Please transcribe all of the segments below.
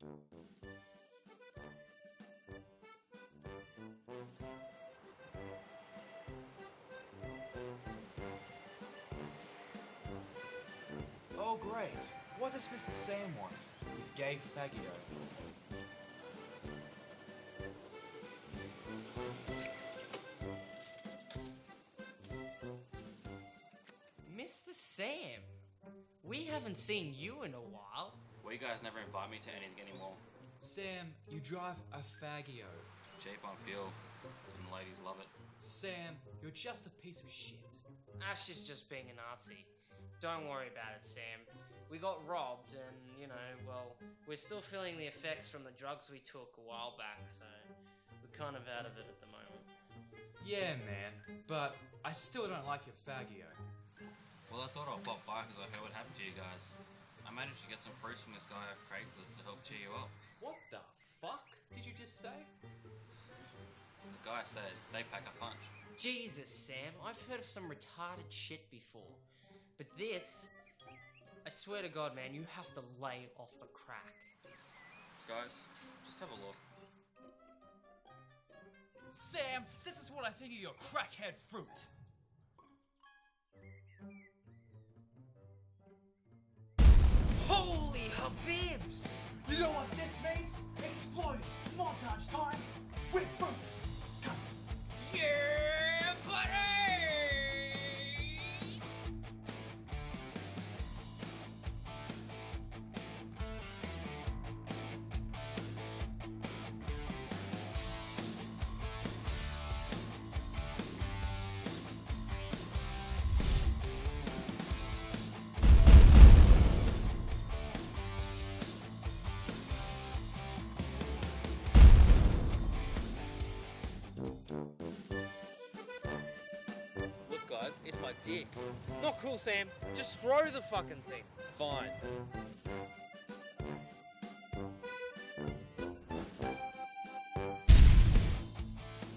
Oh great, what does Mr. Sam want? His gay faggio. Mr. Sam, we haven't seen you in a while. Well, you guys never invite me to anything anymore. Sam, you drive a faggio. Cheap on fuel, and the ladies love it. Sam, you're just a piece of shit. Ash is just being an artsy. Don't worry about it, Sam. We got robbed and, well, we're still feeling the effects from the drugs we took a while back, so we're kind of out of it at the moment. Yeah, man, but I still don't like your faggio. Well, I thought I'd pop by because I heard what happened to you guys. I managed to get some fruits from this guy off Craigslist to help cheer you up. What the fuck did you just say? The guy said they pack a punch. Jesus, Sam, I've heard of some retarded shit before. But this, I swear to God, man, you have to lay off the crack. Guys, just have a look. Sam, this is what I think of your crackhead fruit. Holy habibs! You know what this means? Exploited. Montage time with fruits. Cut. Yeah, buddy! Look, guys, it's my dick. Not cool, Sam. Just throw the fucking thing. Fine.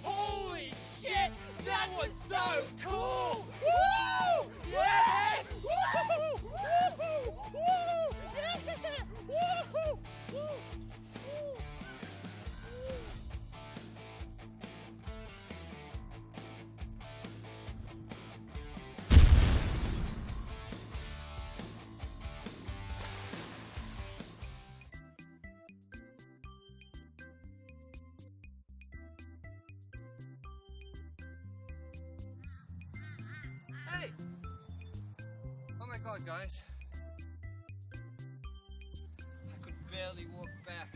Holy shit! That was so cool! Woo! Yeah! Woo! Woo! Woo! Yeah! Woo! Woo! Hey! Oh my god, guys. I could barely walk back.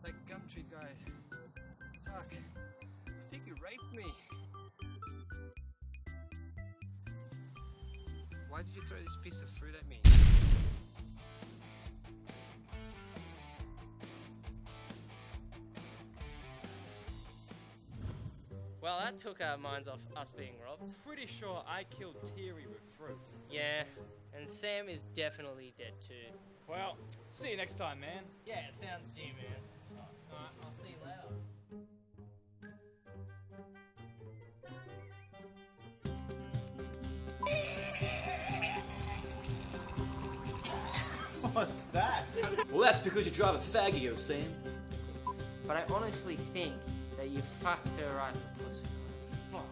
Like Gumtree guy. Fuck. I think you raped me. Why did you throw this piece of fruit at me? Well, that took our minds off us being robbed. Pretty sure I killed Teary with fruit. Yeah, and Sam is definitely dead too. Well, see you next time, man. Yeah, sounds G, man. Alright, I'll see you later. What's that? Well, that's because you drive a faggio, Sam. But I honestly think that you fucked her right in the pussy. Fuck.